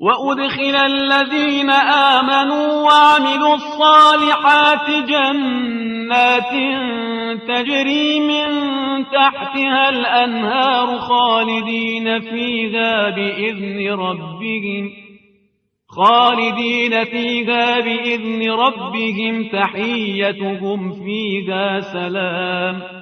وأدخل الذين آمنوا وعملوا الصالحات جنات تجري من تحتها الأنهار خالدين فيها بإذن ربهم تحيتهم فيها سلام.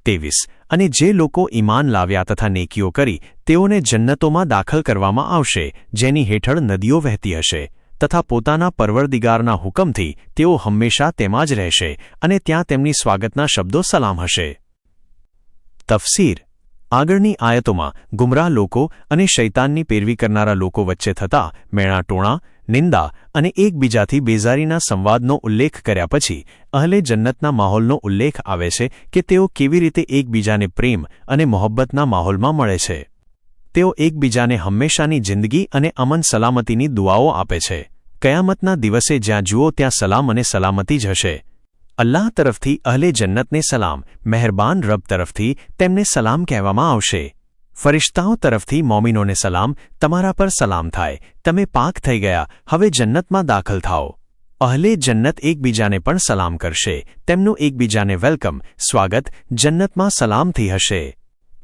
23 અને જે લોકો ઈમાન લાવ્યા તથા નેકીઓ કરી તેઓને જન્નતોમાં દાખલ કરવામાં આવશે જેની હેઠળ નદીઓ વહેતી હશે તથા પોતાના પરવરદિગારના હુકમથી તેઓ હંમેશા તેમાં જ રહેશે અને ત્યાં તેમની સ્વાગતના શબ્દો સલામ હશે. તફસીર આગળની આયતોમાં ગુમરાહ લોકો અને શૈતાનની પેરવી કરનારા લોકો વચ્ચે થતા મેણાટોણા નિંદા અને એકબીજાથી બેઝારીના સંવાદનો ઉલ્લેખ કર્યા પછી અહલે જન્નતના માહોલનો ઉલ્લેખ આવે છે કે તેઓ કેવી રીતે એકબીજાને પ્રેમ અને મોહબ્બતના માહોલમાં મળે છે. તેઓ એકબીજાને હંમેશાની જિંદગી અને અમન સલામતીની દુઆઓ આપે છે. કયામતના દિવસે જ્યાં જુઓ ત્યાં સલામ અને સલામતી જ હશે. અલ્લાહ તરફથી અહલે જન્નતને સલામ, મહેરબાન રબ તરફથી તેમને સલામ કહેવામાં આવશે. ફરિશ્તાઓ તરફથી મોમિનોને સલામ, તમારા પર સલામ થાય, તમે પાક થઈ ગયા, હવે જન્નતમાં દાખલ થાઓ. અહલે જન્નત એકબીજાને પણ સલામ કરશે, તેમનું એકબીજાને વેલકમ, સ્વાગત જન્નતમાં સલામથી હશે.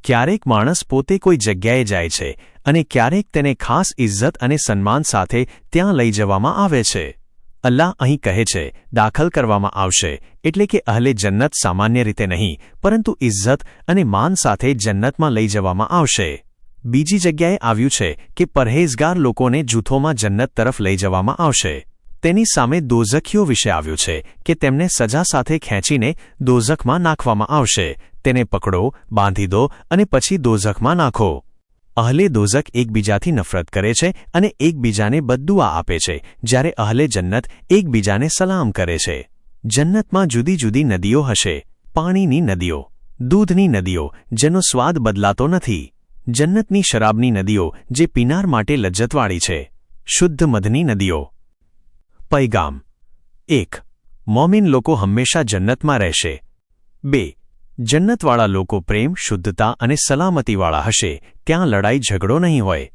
ક્યારેક માણસ પોતે કોઈ જગ્યાએ જાય છે અને ક્યારેક તેને ખાસ ઇજ્જત અને સન્માન સાથે ત્યાં લઈ જવામાં આવે છે. અલ્લાહ અહીં કહે છે દાખલ કરવામાં આવશે એટલે કે અહલે જન્નત સામાન્ય રીતે નહીં પરંતુ ઇજ્જત અને માન સાથે જન્નતમાં લઈ જવામાં આવશે. બીજી જગ્યાએ આવ્યું છે કે પરહેઝગાર લોકોને જૂથોમાં જન્નત તરફ લઈ જવામાં આવશે. તેની સામે દોઝખીઓ વિશે આવ્યું છે કે તેમને સજા સાથે ખેંચીને દોઝખમાં નાખવામાં આવશે. તેને પકડો, બાંધી દો અને પછી દોઝખમાં નાખો. અહલે દોઝખ એકબીજાથી નફરત કરે છે અને એકબીજાને બદ્દુઆ આપે છે જ્યારે અહલે જન્નત એકબીજાને સલામ કરે છે. જન્નતમાં જુદી જુદી નદીઓ હશે. પાણીની નદીઓ, દૂધની નદીઓ જેનો સ્વાદ બદલાતો નથી, જન્નતની શરાબની નદીઓ જે પીનાર માટે લજ્જતવાળી છે, શુદ્ધ મધની નદીઓ. પૈગામ 1. મોમિન લોકો હંમેશા જન્નતમાં રહેશે. 2. જન્નતવાળા લોકો પ્રેમ, શુદ્ધતા અને સલામતીવાળા હશે, ત્યાં લડાઈ ઝઘડો નહીં હોય.